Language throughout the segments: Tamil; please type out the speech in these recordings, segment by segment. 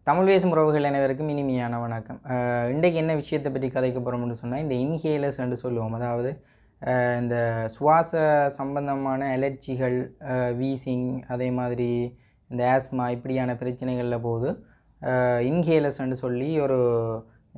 தமிழ் பேசும் உறவுகள் அனைவருக்கும் இனிமையான வணக்கம். இன்றைக்கு என்ன விஷயத்தை பற்றி கதைக்க போகிறோம்னு சொன்னால், இந்த இன்ஹேலர்ஸ் என்று சொல்லுவோம். அதாவது இந்த சுவாச சம்பந்தமான அலர்ஜிகள், வீசிங், அதே மாதிரி இந்த ஆஸ்மா இப்படியான பிரச்சனைகளில் போது இன்ஹேலர்ஸ் என்று சொல்லி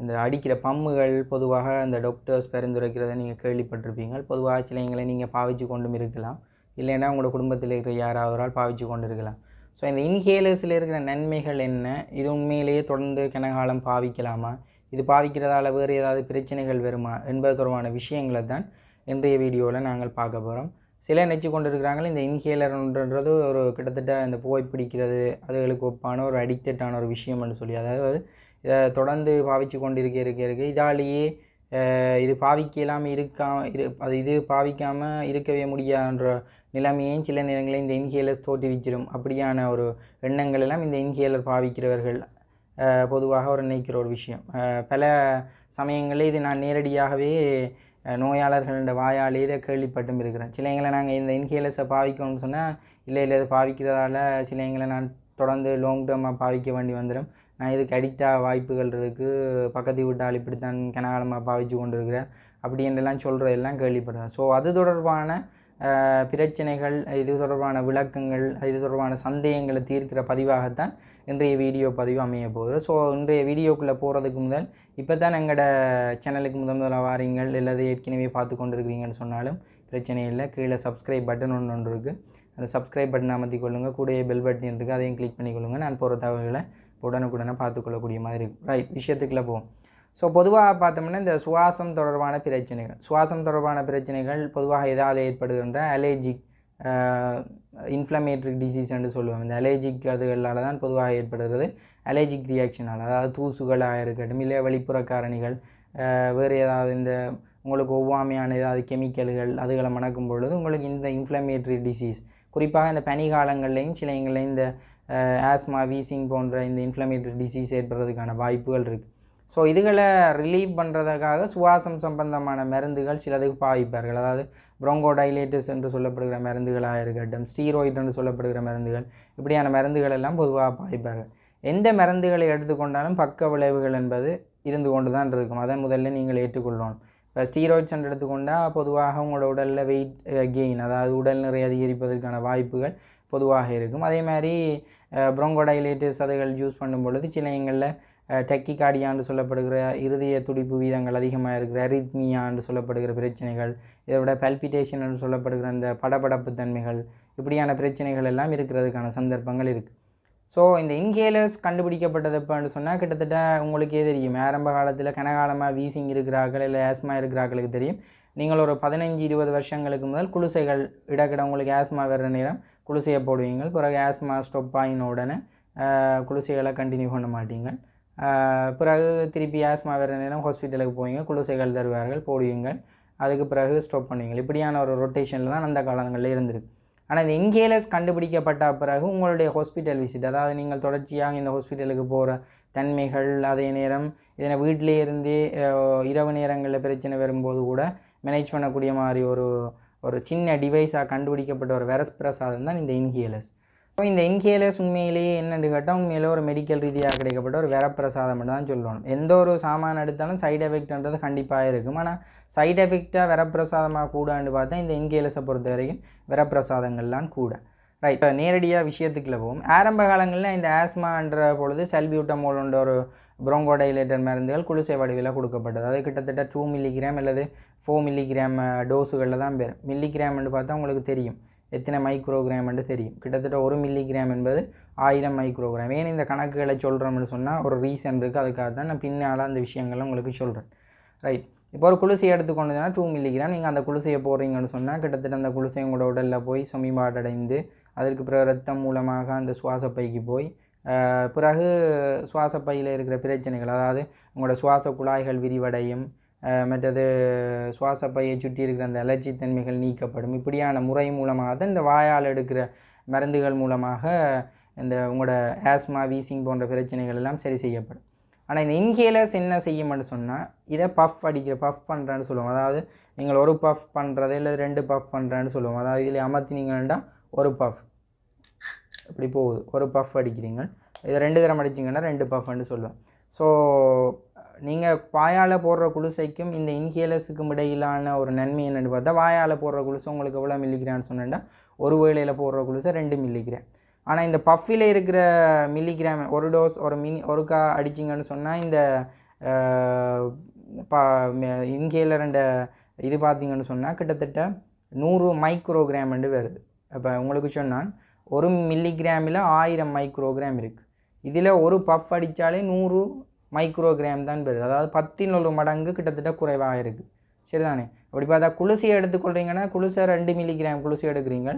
இந்த அடிக்கிற பம்முகள் பொதுவாக இந்த டாக்டர்ஸ் பரிந்துரைக்கிறத நீங்கள் கேள்விப்பட்டிருப்பீங்க. பொதுவாக சிலைங்களை நீங்கள் பாவிச்சு கொண்டும் இருக்கலாம், இல்லைன்னா உங்களோட குடும்பத்தில் இருக்கிற யாராவதால் பாவிச்சு கொண்டு இருக்கலாம். ஸோ இந்த இன்ஹேலர்ஸில் இருக்கிற நன்மைகள் என்ன, இது உண்மையிலேயே தொடர்ந்து கனகாலம் பாவிக்கலாமா, இது பாவிக்கிறதால வேறு ஏதாவது பிரச்சனைகள் வருமா என்பது தொடர்பான விஷயங்களை தான் இன்றைய வீடியோவில் நாங்கள் பார்க்க போகிறோம். சில நினச்சி கொண்டு இருக்கிறாங்க இந்த இன்ஹேலர்ன்றது கிட்டத்தட்ட இந்த புகைப்பிடிக்கிறது அதுகளுக்கு ஒப்பான ஒரு அடிக்டடான ஒரு விஷயம்னு சொல்லி, அதாவது இதை தொடர்ந்து பாவித்து கொண்டு இருக்க இதாலேயே இது பாவிக்கலாமல் இது பாவிக்காமல் இருக்கவே முடியாதுன்ற நிலைமையும் சில நேரங்களில் இந்த இன்ஹேலர்ஸ் தோற்றுவிச்சிடும். அப்படியான ஒரு எண்ணங்கள் எல்லாம் இந்த இன்ஹேலர் பாவிக்கிறவர்கள் பொதுவாக நினைக்கிற ஒரு விஷயம். பல சமயங்களில் இது நான் நேரடியாகவே நோயாளர்களோட வாயாலே இதை கேள்விப்பட்டும் இருக்கிறேன். சிலைங்களை நாங்கள் இந்த இன்ஹேலர்ஸை பாவிக்கணும்னு சொன்னால், இல்லை இது பாவிக்கிறதால சிலைங்களை நான் தொடர்ந்து லாங் டேர்மாக பாவிக்க வேண்டி வந்துடும், நான் இதுக்கு அடிக்டாக வாய்ப்புகள் இருக்குது, பக்கத்து வீட்டால் இப்படித்தான் கனகாலமாக பாவித்து கொண்டு இருக்கிறேன் அப்படின்றலாம் சொல்கிறதெல்லாம் கேள்விப்படுறேன். ஸோ அது தொடர்பான பிரச்சனைகள், இது தொடர்பான விளக்கங்கள், இது தொடர்பான சந்தேகங்களை தீர்க்கிற பதிவாகத்தான் இன்றைய வீடியோ பதிவு அமைய போகுது. ஸோ இன்றைய வீடியோக்குள்ளே போகிறதுக்கு முதல் இப்போ தான் எங்களோட சேனலுக்கு முதலாக வாரீங்கள், இல்லாத ஏற்கனவே பார்த்து கொண்டு இருக்கிறீங்கன்னு சொன்னாலும் பிரச்சனை இல்லை. கீழே சப்ஸ்கிரைப் பட்டன் ஒன்று இருக்குது, அந்த சப்ஸ்கிரைப் பட்டன் அமர்த்தி கொள்ளுங்கள். கூடயே பெல் பட்டன் இருக்குது, அதையும் கிளிக் பண்ணிக்கொள்ளுங்கள். நான் போகிற தகவல்களை உடனுக்குடனே பார்த்துக்கொள்ளக்கூடிய மாதிரி இருக்கும். ரைட், விஷயத்துக்குள்ளே போவோம். ஸோ பொதுவாக பார்த்தோம்னா இந்த சுவாசம் தொடர்பான பிரச்சனைகள் பொதுவாக எதால் ஏற்படுகின்ற அலர்ஜிக் இன்ஃப்ளமேட்டரி டிசீஸ் என்று சொல்லுவோம். இந்த அலர்ஜிக் அதுகளால் தான் பொதுவாக ஏற்படுகிறது. அலர்ஜிக் ரியாக்ஷனால், அதாவது தூசுகளாக இருக்கட்டும், இல்லை வெளிப்புற காரணிகள், வேறு ஏதாவது இந்த உங்களுக்கு ஒவ்வாமையான ஏதாவது கெமிக்கல்கள் அதுகளை மணக்கும் பொழுது உங்களுக்கு இந்த இன்ஃப்ளமேட்டரி டிசீஸ், குறிப்பாக இந்த பனிகாலங்கள்லையும் சிலைங்களையும் இந்த ஆஸ்மா, வீசிங் போன்ற இந்த இன்ஃப்ளமேட்டரி டிசீஸ் ஏற்படுறதுக்கான வாய்ப்புகள் இருக்குது. ஸோ இதுகளை ரிலீவ் பண்ணுறதுக்காக சுவாசம் சம்பந்தமான மருந்துகள் சிலதுக்கு பாவிப்பார்கள். அதாவது ப்ரோங்கோடைலேட்டஸ் என்று சொல்லப்படுகிற மருந்துகளாக இருக்கட்டும், ஸ்டீராய்டு என்று சொல்லப்படுகிற மருந்துகள், இப்படியான மருந்துகள் எல்லாம் பொதுவாக பாவிப்பார்கள். எந்த மருந்துகளை எடுத்துக்கொண்டாலும் பக்க விளைவுகள் என்பது இருந்து கொண்டு தான் இருக்கும். அதை முதல்ல நீங்கள் ஏற்றுக்கொள்ளணும். இப்போ ஸ்டீராய்ட்ஸ் என்று எடுத்துக்கொண்டால் பொதுவாக உங்களோட உடலில் வெயிட் கெயின், அதாவது உடல் நிறை அதிகரிப்பதற்கான வாய்ப்புகள் பொதுவாக இருக்கும். அதே மாதிரி ப்ரோங்கோடைலேட்டஸ் அதுகள் யூஸ் பண்ணும் பொழுது சிலைங்களில் டெக்கிகார்டியான்னு சொல்லப்படுகிற இருதய துடிப்பு வீதங்கள் அதிகமாக இருக்கிற அரித்மியான்னு சொல்லப்படுகிற பிரச்சனைகள், இதை விட பல்பிட்டேஷன் என்று சொல்லப்படுகிற அந்த படபடப்பு தன்மைகள், இப்படியான பிரச்சனைகள் எல்லாம் இருக்கிறதுக்கான சந்தர்ப்பங்கள் இருக்குது. ஸோ இந்த இன்ஹேலர்ஸ் கண்டுபிடிக்கப்பட்டது எப்போன்னு சொன்னால், கிட்டத்தட்ட உங்களுக்கே தெரியும், ஆரம்ப காலத்தில் கனகாலமாக வீசிங் இருக்கிறார்கள் இல்லை ஆஸ்மா இருக்கிறார்களுக்கு தெரியும். நீங்கள் ஒரு 15-20 வருஷங்களுக்கு முதல் குளிசைகள் இடக்கிட உங்களுக்கு ஆஸ்மா வர்ற நேரம் குளிசையை போடுவீங்க. பிறகு ஆஸ்மா ஸ்டாப் ஆகின உடனே குளிசைகளை கண்டினியூ பண்ண மாட்டீங்க. பிறகு திருப்பி ஆஸ்மா வர நேரம் ஹாஸ்பிட்டலுக்கு போவீங்க, குளிசைகள் தருவார்கள், போடுவீங்க, அதுக்கு பிறகு ஸ்டாப் பண்ணுவீங்க. இப்படியான ஒரு ரொட்டேஷனில் தான் அந்த காலங்களில் இருந்திருக்கு. ஆனால் இந்த இன்ஹேலர்ஸ் கண்டுபிடிக்கப்பட்ட பிறகு உங்களுடைய ஹாஸ்பிட்டல் விசிட், அதாவது நீங்கள் தொடர்ச்சியாக இந்த ஹாஸ்பிட்டலுக்கு போகிற தன்மைகள், அதே நேரம் இதனை வீட்டிலே இருந்தே இரவு நேரங்களில் பிரச்சனை வரும்போது கூட மேனேஜ் பண்ணக்கூடிய மாதிரி ஒரு சின்ன டிவைஸாக கண்டுபிடிக்கப்பட்ட ஒரு வரப்பிரசாதம் தான் இந்த இன்ஹேலர்ஸ். ஸோ இந்த இன்ஹேலர்ஸ் உண்மையிலேயே என்னென்னு கேட்டால், உண்மையிலே ஒரு மெடிக்கல் ரீதியாக கிடைக்கப்பட்ட ஒரு வரப்பிரசாதம் தான் சொல்லணும். எந்த ஒரு சாமான் எடுத்தாலும் சைடு எஃபெக்ட்ன்றது கண்டிப்பாக இருக்கும். ஆனால் சைடு எஃபெக்டாக வரப்பிரசாதமாக கூடான்னு பார்த்தா இந்த இன்ஹேலர்ஸை பொறுத்த வரைக்கும் வரப்பிரசாதங்கள்லாம் கூட. ரைட், நேரடியாக விஷயத்துக்குள்ளே போகும். ஆரம்ப காலங்களில் இந்த ஆஸ்மான்ற பொழுது சல்பியூட்டமோல்ன்ற ஒரு ப்ரோங்கோடைலேட்டர் மருந்துகள் குளிசை வடிவில் கொடுக்கப்பட்டது. அது கிட்டத்தட்ட 2 மில்லிகிராம் அல்லது 4 மில்லிகிராம் டோஸுகளில் தான் பேர். மில்லிகிராம்னு பார்த்தா உங்களுக்கு தெரியும் எத்தனை மைக்ரோகிராம்னு தெரியும். கிட்டத்தட்ட 1 மில்லிகிராம் என்பது 1000 மைக்ரோகிராம். ஏன் இந்த கணக்குகளை சொல்கிறோம்னு சொன்னால் ஒரு ரீசன் இருக்குது. அதுக்காக தான் நான் பின்னால் அந்த விஷயங்களை உங்களுக்கு சொல்கிறேன். ரைட், இப்போ ஒரு குளிசையை எடுத்துக்கொண்டுனா 2 மில்லிகிராம் நீங்கள் அந்த குளிசையை போடுறீங்கன்னு சொன்னால், கிட்டத்தட்ட அந்த குளிசை உங்களோட உடலில் போய் செமிபாடடைந்து அதற்கு பிறகு ரத்தம் மூலமாக அந்த சுவாசப்பைக்கு போய் பிறகு சுவாசப்பையில் இருக்கிற பிரச்சனைகள், அதாவது உங்களோட சுவாச குழாய்கள் விரிவடையும், மற்றது சுவாசப்பையை சுற்றி இருக்கிற அந்த அலர்ஜி தன்மைகள் நீக்கப்படும். இப்படியான முறை மூலமாக தான் இந்த வாயால் எடுக்கிற மருந்துகள் மூலமாக இந்த உங்களோட ஆஸ்மா, வீசிங் போன்ற பிரச்சனைகள் எல்லாம் சரி செய்யப்படும். ஆனால் இந்த இன்ஹேலர்ஸ் என்ன செய்யும்னு சொன்னால், இதை பஃப் பண்ணுறேன்னு சொல்லுவோம். அதாவது நீங்கள் ஒரு பஃப் பண்ணுறது இல்லை 2 பஃப் பண்ணுறேன்னு சொல்லுவோம். அதாவது இதில் அமர்த்தினீங்கன்னா ஒரு பஃப் இப்படி போகுது, ஒரு பஃப் அடிக்கிறீங்க. இது 2 தரம் அடிச்சிங்கன்னா 2 பஃப்னு சொல்லுவேன். ஸோ நீங்கள் வாயால் போடுற குளுசைக்கும் இந்த இன்ஹேலர்ஸுக்கும் இடையிலான ஒரு நன்மை என்னென்னு பார்த்தா, வாயால் போடுற குளுசை உங்களுக்கு எவ்வளோ மில்லிகிராம்னு சொன்னேன்னா, ஒரு வேளையில் போடுற குளுசை 2 மில்லிகிராம். ஆனால் இந்த பஃபில் இருக்கிற மில்லிகிராம் ஒரு டோஸ் ஒருக்கா அடிச்சிங்கன்னு சொன்னால் இந்த இன்ஹேலர்ன்ற இது பார்த்தீங்கன்னு சொன்னால் கிட்டத்தட்ட 100 மைக்ரோகிராம் வருது. இப்போ உங்களுக்கு சொன்னால் 1 மில்லிகிராமில் 1000 மைக்ரோகிராம் இருக்குது. இதில் ஒரு பஃப் அடித்தாலே 100 மைக்ரோகிராம் தான் வருது. அதாவது 10 மடங்கு கிட்டத்தட்ட குறைவாக இருக்குது. சரிதானே? அப்படி பார்த்தா குளுசியை எடுத்துக்கொள்கிறீங்கன்னா குளுசை 2 மில்லிகிராம் குளுசி எடுக்கிறீங்க.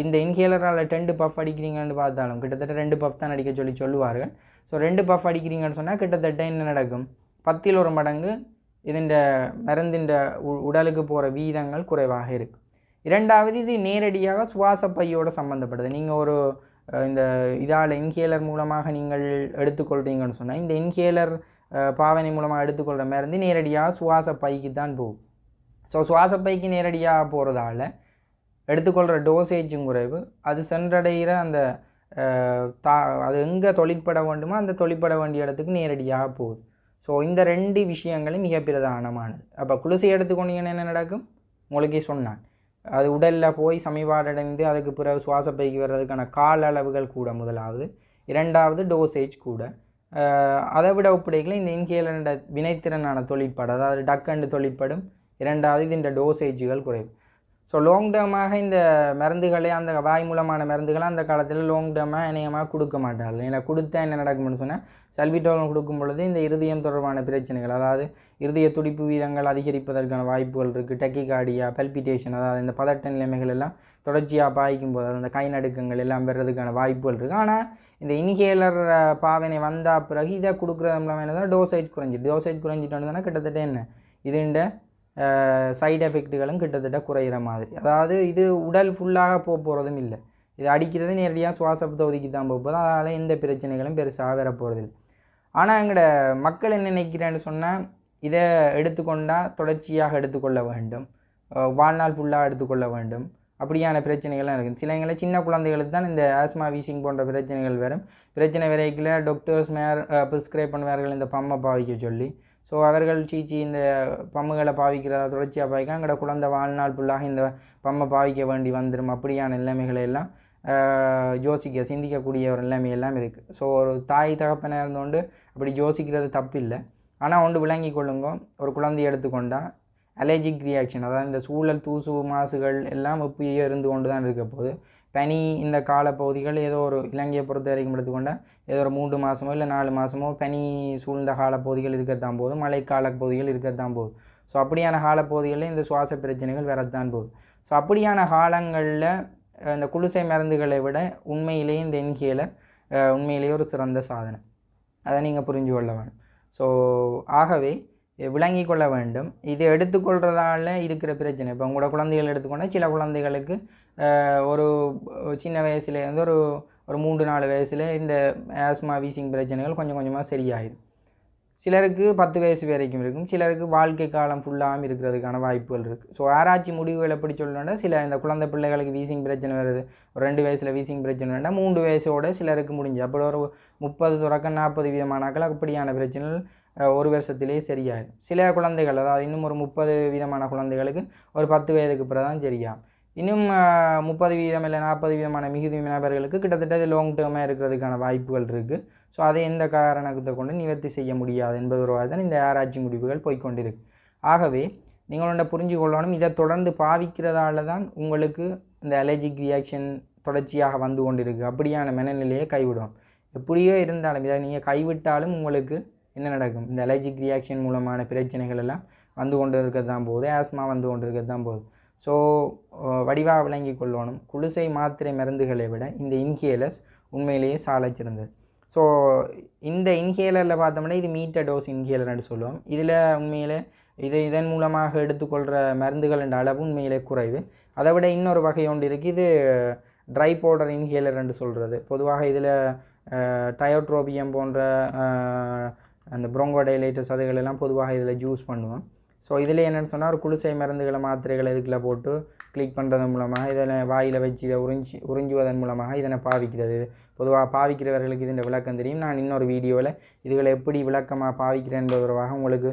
இந்த இன்ஹேலரால் 2 பஃப் அடிக்கிறீங்கன்னு பார்த்தாலும் கிட்டத்தட்ட 2 பஃப் தான் அடிக்க சொல்லுவார்கள். ஸோ 2 பஃப் அடிக்கிறீங்கன்னு சொன்னால் கிட்டத்தட்ட என்ன நடக்கும்? 10 மடங்கு இதன் மருந்தின் உடலுக்கு போகிற வீதங்கள் குறைவாக இருக்குது. இரண்டாவது, இது நேரடியாக சுவாச பையோடு சம்மந்தப்பட்டது. நீங்கள் ஒரு இந்த இதால் இன்ஹேலர் மூலமாக நீங்கள் எடுத்துக்கொள்கிறீங்கன்னு சொன்னால் இந்த இன்ஹேலர் பாவனை மூலமாக எடுத்துக்கொள்கிற மருந்து நேரடியாக சுவாச பைக்கு தான் போகும். ஸோ சுவாச பைக்கு நேரடியாக போகிறதால எடுத்துக்கொள்கிற டோசேஜும் குறைவு, அது சென்றடைகிற அந்த அது எங்கே தொழிற்பட வேண்டுமோ அந்த தொழிற்பட வேண்டிய இடத்துக்கு நேரடியாக போகுது. ஸோ இந்த 2 விஷயங்களும் மிக பிரதானமானது. அப்போ குளுசி எடுத்துக்கொண்டீங்கன்னா என்ன நடக்கும்? உங்களுக்கே சொன்னான், அது உடலில் போய் சமீபாடடைந்து அதுக்கு பிறகு சுவாச பைக்கு வர்றதுக்கான கால அளவுகள் கூட முதலாவது. இரண்டாவது டோசேஜ் கூட. அதை விட ஒப்படைக்கல இந்த இன்ஹேலர் வினைத்திறனான தொழிற்பாடு, அதாவது டக்கண்டு தொழிற்படும். இரண்டாவது இது இந்த டோசேஜுகள் குறைவு. ஸோ லாங் டேர்மாக இந்த மருந்துகளே அந்த வாய் மூலமான மருந்துகளை அந்த காலத்தில் லாங் டேர்மாக இணையமாக கொடுக்க மாட்டார்கள். ஏன்னா கொடுத்தா என்ன நடக்கும்னு சொன்னால், சல்பிட்டோல் கொடுக்கும் பொழுது இந்த இருதயம் தொடர்பான பிரச்சனைகள், அதாவது இருதய துடிப்பு வீதங்கள் அதிகரிப்பதற்கான வாய்ப்புகள் இருக்குது. டெக்கிகார்டியா, பல்பிட்டேஷன், அதாவது இந்த பதட்ட நிலைமைகள் எல்லாம் தொடர்ச்சியாக பாய்க்கும் போது அந்த கை நடுக்கங்கள் எல்லாம் வர்றதுக்கான வாய்ப்புகள் இருக்குது. ஆனால் இந்த இன்ஹேலர் பாவனை வந்தால் பிறகு இதை கொடுக்குறது மூலமாக என்ன டோசேஜ் குறைஞ்சிட்டோன்னு கிட்டத்தட்ட என்ன இதுண்ட சைடு எஃபெக்ட்டுகளும் கிட்டத்தட்ட குறையிற மாதிரி. அதாவது இது உடல் ஃபுல்லாக போகிறதும் இல்லை, இது அடிக்கிறது நேரடியாக சுவாச தொகுதிக்கு தான் போகுது. அதனால் எந்த பிரச்சனைகளும் பெருசாக வரப்போகிறதில்லை. ஆனால் எங்களோட மக்கள் என்ன நினைக்கிறேன்னு சொன்னால், இதை எடுத்துக்கொண்டால் தொடர்ச்சியாக எடுத்துக்கொள்ள வேண்டும், வாழ்நாள் ஃபுல்லாக எடுத்துக்கொள்ள வேண்டும், அப்படியான பிரச்சனைகள்லாம் இருக்குது. சிலங்களை சின்ன குழந்தைகளுக்கு தான் இந்த ஆஸ்மா, வீசிங் போன்ற பிரச்சனைகள் வரும். பிரச்சனை வரைக்கில் டாக்டர்ஸ் ப்ரிஸ்கிரைப் பண்ணுவார்கள் இந்த பம்மை பாவிக்க சொல்லி. ஸோ அவர்கள் இந்த பம்முகளை பாவிக்கிறதா தொடர்ச்சியாக பாவிக்க எங்களோட குழந்தை வாழ்நாள் ஃபுல்லாக இந்த பம்மை பாவிக்க வேண்டி வந்துடும். அப்படியான நிலைமைகளை எல்லாம் சிந்திக்கக்கூடிய ஒரு நிலைமை எல்லாம் இருக்குது. ஸோ ஒரு தாய் தகப்பனாக இருந்தோண்டு அப்படி யோசிக்கிறது தப்பு இல்லை. ஆனால் ஒன்று விளங்கி கொள்ளுங்க, ஒரு குழந்தையை எடுத்துக்கொண்டால் அலர்ஜிக் ரியாக்ஷன், அதாவது இந்த சூழல் தூசு மாசுகள் எல்லாம் இப்பயே இருந்து கொண்டு தான் இருக்க போகுது. பனி இந்த காலப்பகுதிகள் ஏதோ ஒரு இலங்கையை பொறுத்த வரைக்கும் எடுத்துக்கொண்டால் ஏதோ ஒரு 3 மாதமோ இல்லை 4 மாதமோ பனி சூழ்ந்த காலப்பகுதிகள் இருக்கத்தான் போகுது, மழைக்கால பகுதிகள் இருக்கத்தான் போகுது. ஸோ அப்படியான காலப்பகுதிகளில் இந்த சுவாச பிரச்சனைகள் வரத்தான் போகுது. ஸோ அப்படியான காலங்களில் இந்த குளுசை மருந்துகளை விட உண்மையிலேயே இந்த இன்ஹேலர் உண்மையிலேயே ஒரு சிறந்த சாதனை. அதை நீங்கள் புரிஞ்சு கொள்ள வேண்டும். ஸோ ஆகவே விளங்கி கொள்ள வேண்டும். இது எடுத்துக்கொள்கிறதால இருக்கிற பிரச்சனை. இப்போ உங்களோட குழந்தைகள் எடுத்துக்கொண்டால் சில குழந்தைகளுக்கு ஒரு சின்ன வயசுலேருந்து ஒரு 3-4 வயசில் இந்த ஆஸ்மா, வீசிங் பிரச்சனைகள் கொஞ்சம் கொஞ்சமாக சரியாயிடும். சிலருக்கு 10 வயசு வரைக்கும் இருக்கும், சிலருக்கு வாழ்க்கை காலம் ஃபுல்லாகவும் இருக்கிறதுக்கான வாய்ப்புகள் இருக்குது. ஸோ ஆராய்ச்சி முடிவுகள் எப்படி சொல்லணும்னா, சில இந்த குழந்தை பிள்ளைகளுக்கு வீசிங் பிரச்சனை வருது, ஒரு 2 வயசில் வீசிங் பிரச்சனை வேண்டாம், 3 வயசோடு சிலருக்கு முடிஞ்சு அப்படி ஒரு 30-40 விதமானாக்கள் அப்படியான பிரச்சனைகள் ஒரு வருஷத்திலேயே சரியாயிடும். சில குழந்தைகள், அதாவது இன்னும் ஒரு 30 விதமான குழந்தைகளுக்கு ஒரு 10 வயதுக்கு பிறகு தான் சரியாகும். இன்னும் 30 வீதம் இல்லை 40 விதமான மிகுதி நபர்களுக்கு கிட்டத்தட்ட அது லாங் டேர்மாக இருக்கிறதுக்கான வாய்ப்புகள் இருக்குது. ஸோ அதை எந்த காரணத்தை கொண்டு நிவர்த்தி செய்ய முடியாது என்பதோடு தான் இந்த ஆராய்ச்சி முடிவுகள் போய்கொண்டிருக்கு. ஆகவே நீங்களோட புரிஞ்சு கொள்ளணும், இதை தொடர்ந்து பாவிக்கிறதால தான் உங்களுக்கு இந்த அலர்ஜிக் ரியாக்ஷன் தொடர்ச்சியாக வந்து கொண்டிருக்கு. அப்படியான மனநிலையை கைவிடும். எப்படியோ இருந்தாலும் இதை நீங்கள் கைவிட்டாலும் உங்களுக்கு என்ன நடக்கும்? இந்த அலர்ஜிக் ரியாக்ஷன் மூலமான பிரச்சனைகள் எல்லாம் வந்து கொண்டு இருக்கிறது தான் போகுது, ஆஸ்மா வந்து கொண்டு இருக்கிறது தான் போகுது. ஸோ வடிவாக விளங்கி கொள்ளணும், குளுசை மாத்திரை மருந்துகளை விட இந்த இன்ஹேலர்ஸ் உண்மையிலேயே சாலைச்சிருந்தது. ஸோ இந்த இன்ஹேலரில் பார்த்தோம்னா இது மீட்டர் டோஸ் இன்ஹேலர்னு சொல்லுவோம். இதில் உண்மையில் இதன் மூலமாக எடுத்துக்கொள்கிற மருந்துகள் என்ற அளவு உண்மையிலே குறைவு. அதை விட இன்னொரு வகை ஒன்று இருக்குது, இது ட்ரை பவுடர் இன்ஹேலர் என்று சொல்கிறது. பொதுவாக இதில் டயோட்ரோபியம் போன்ற அந்த ப்ரோங்கோடைலேட்டஸ் அதுகளெல்லாம் பொதுவாக இதில் யூஸ் பண்ணுவோம். ஸோ இதில் என்னென்னு சொன்னால் ஒரு குளிசை மருந்துகளை மாத்திரைகளை இதுக்குள்ளே போட்டு கிளிக் பண்ணுறது மூலமாக இதனை வாயில் வச்சு இதை உறிஞ்சுவதன் மூலமாக இதனை பாவிக்கிறது. பொதுவாக பாவிக்கிறவர்களுக்கு இதன் விளக்கம் தெரியும். நான் இன்னொரு வீடியோவில் இதுகளை எப்படி விளக்கமாக பாவிக்கிறேன் என்பதற்காக உங்களுக்கு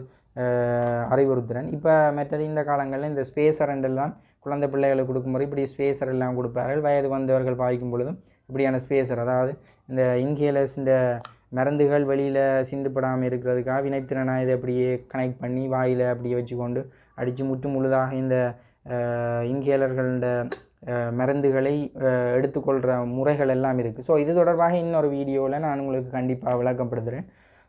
அறிவுறுத்துகிறேன். இப்போ மற்றது இந்த காலங்களில் இந்த ஸ்பேசர் எல்லாம் குழந்தை பிள்ளைகளுக்கு கொடுக்கும்போது இப்படி ஸ்பேசர் எல்லாம் கொடுப்பார்கள். வயது வந்தவர்கள் பாவிக்கும் பொழுதும் இப்படியான ஸ்பேசர், அதாவது இந்த இன்ஹேலர்ஸ், இந்த மருந்துகள் வெளியில் சிந்துப்படாமல் இருக்கிறதுக்காக வினைத்திறனாக இதை அப்படியே கனெக்ட் பண்ணி வாயில் அப்படியே வச்சுக்கொண்டு அடித்து முழுதாக இந்த இன்ஹேலர்களோட மருந்துகளை எடுத்துக்கொள்கிற முறைகள் எல்லாம் இருக்குது. ஸோ இது தொடர்பாக இன்னொரு வீடியோவில் நான் உங்களுக்கு கண்டிப்பாக விளக்கப்படுத்துகிறேன்.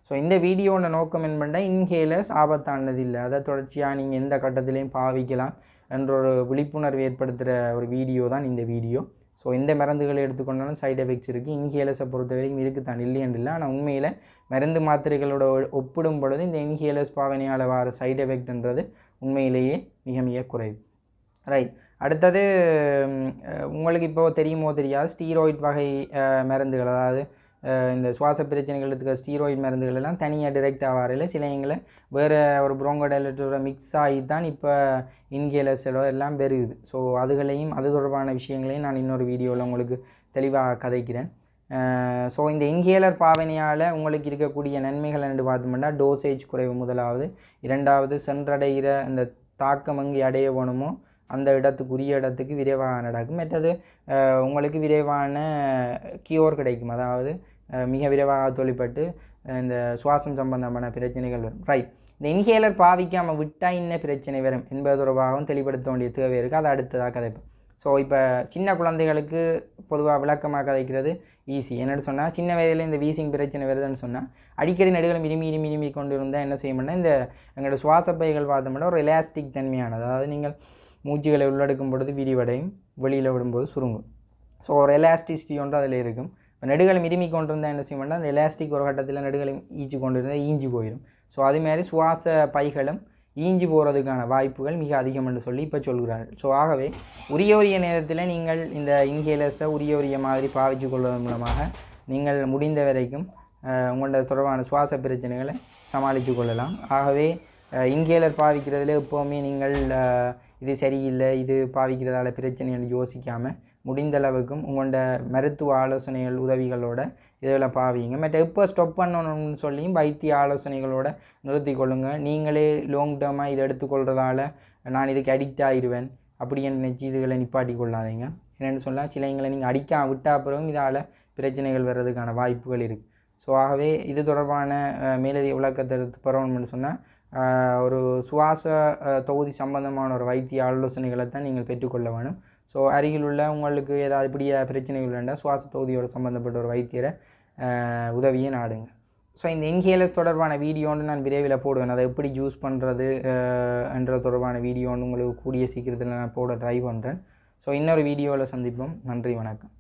ஸோ இந்த வீடியோவோட நோக்கம் என்னென்னா, இன்ஹேலர்ஸ் ஆபத்தானது இல்லை, அதை தொடர்ச்சியாக நீங்கள் எந்த கட்டத்திலையும் பாவிக்கலாம் என்ற ஒரு விழிப்புணர்வு ஏற்படுத்துகிற ஒரு வீடியோ தான் இந்த வீடியோ. ஸோ இந்த மருந்துகளை எடுத்துக்கொண்டாலும் சைடு எஃபெக்ட்ஸ் இருக்குது. இன்ஹேலர்ஸை பொறுத்த வரைக்கும் இருக்குத்தான், இல்லைன்னு இல்லை. ஆனால் உண்மையில் மருந்து மாத்திரைகளோட ஒப்பிடும் பொழுது இந்த இன்ஹேலர்ஸ் பாவனையால் வர சைடு எஃபெக்ட்ன்றது உண்மையிலேயே மிக மிக குறைவு. ரைட். அடுத்தது உங்களுக்கு இப்போ தெரியுமோ தெரியாது, ஸ்டீராய்ட் வகை மருந்துகள், அதாவது இந்த சுவாச பிரச்சனைகளுக்கு ஸ்டீராய்டு மருந்துகள் எல்லாம் தனியாக டிரெக்டாக வரையில் சிலைங்களை வேறு ஒரு ப்ரோங்கோடைலட்டோட மிக்ஸ் ஆகி தான் இப்போ இன்ஹேலர்ஸோ எல்லாம் பெருகுது. ஸோ அதுகளையும் அது தொடர்பான விஷயங்களையும் நான் இன்னொரு வீடியோவில் உங்களுக்கு தெளிவாக கதைக்கிறேன். ஸோ இந்த இன்ஹேலர் பாவனையால் உங்களுக்கு இருக்கக்கூடிய நன்மைகள் என்று பார்த்தோம்னா, டோசேஜ் குறைவு முதலாவது, இரண்டாவது சென்றடைகிற இந்த தாக்கம் அங்கே அடைய வேணுமோ அந்த இடத்துக்குரிய இடத்துக்கு விரைவாக நடக்கும். மற்றது உங்களுக்கு விரைவான கியூர் கிடைக்கும், அதாவது மிக விரைவாக தொழிற்பட்டு இந்த சுவாசம் சம்பந்தமான பிரச்சனைகள் வரும். ரைட். இந்த இன்ஹேலர் பாவிக்காமல் விட்டால் என்ன பிரச்சனை வரும் என்பது தொடர்பாகவும் தெளிவுபடுத்த வேண்டிய தேவை இருக்குது. அதை அடுத்ததாக கதைப்போம். ஸோ இப்போ சின்ன குழந்தைகளுக்கு பொதுவாக விளக்கமாக கதைக்கிறது ஈஸி. என்னென்னு சொன்னால், சின்ன வயதில் இந்த வீசிங் பிரச்சனை வருதுன்னு சொன்னால் அடிக்கடி நடுகளை இருமி கொண்டு இருந்தால் என்ன செய்யணும்னா, இந்த எங்களோட சுவாச பைகள் பார்த்தோம்னா ஒரு எலாஸ்டிக் தன்மையானது, அதாவது நீங்கள் மூச்சுகளை உள்ளடக்கும் பொழுது விரிவடையும், வெளியில் விடும்போது சுருங்கும். ஸோ ஒரு எலாஸ்டிசிட்டி ஒன்று அதில் இருக்கும். இப்போ நெடுகளை இருமி கொண்டு இருந்தால் என்ன செய்யணும்னா, அந்த எலாஸ்டிக் ஒரு கட்டத்தில் நெடுகளை ஈச்சு கொண்டு இருந்தால் ஈஞ்சி போயிடும். ஸோ அதுமாதிரி சுவாச பைகளும் ஈஞ்சி போகிறதுக்கான வாய்ப்புகள் மிக அதிகம் என்று சொல்லி இப்போ சொல்கிறார்கள். ஸோ ஆகவே உரிய நேரத்தில் நீங்கள் இந்த இன்ஹேலர்ஸை உரிய மாதிரி பாவிச்சு கொள்வதன் மூலமாக நீங்கள் முடிந்த வரைக்கும் உங்களோட தொடர்பான சுவாச பிரச்சனைகளை சமாளித்து கொள்ளலாம். ஆகவே இன்ஹேலர் பாவிக்கிறதுல எப்போவுமே நீங்கள் இது சரியில்லை, இது பாவிக்கிறதால பிரச்சனைகள் யோசிக்காமல் முடிந்த அளவுக்கும் உங்களோட மருத்துவ ஆலோசனைகள் உதவிகளோட இதெல்லாம் பாவிங்க. மற்ற எப்போ ஸ்டாப் பண்ணணும்னு சொல்லியும் வைத்திய ஆலோசனைகளோட நிறுத்தி கொள்ளுங்கள். நீங்களே லாங் டேர்மாக இதை எடுத்துக்கொள்கிறதால நான் இதுக்கு அடிக்ட் ஆகிடுவேன் அப்படின்னு நினச்சி இதுகளை நிப்பாட்டி கொள்ளாதீங்க. என்னென்னு சொன்னால், சிலைங்களை நீங்கள் அடிக்க விட்டால் அப்புறம் இதால் பிரச்சனைகள் வர்றதுக்கான வாய்ப்புகள் இருக்குது. ஸோ ஆகவே இது தொடர்பான மேலதிக விளக்கத்தை பெறணும்னு சொன்னால், ஒரு சுவாச தொகுதி சம்பந்தமான ஒரு வைத்திய ஆலோசனைகளை தான் நீங்கள் பெற்றுக்கொள்ள வேணும். ஸோ அருகில் உள்ள உங்களுக்கு ஏதாவது இப்படிய பிரச்சனைகள் வேண்டாம், சுவாச தொகுதியோடு சம்மந்தப்பட்ட ஒரு வைத்தியரை உதவியை நாடுங்க. ஸோ இந்த இன்ஹேலர்ஸ் தொடர்பான வீடியோன்னு நான் விரைவில் போடுவேன். அதை எப்படி யூஸ் பண்ணுறது என்ற தொடர்பான வீடியோன்னு உங்களுக்கு கூடிய சீக்கிரத்தில் நான் போட ட்ரை பண்ணுறேன். ஸோ இன்னொரு வீடியோவில் சந்திப்போம். நன்றி, வணக்கம்.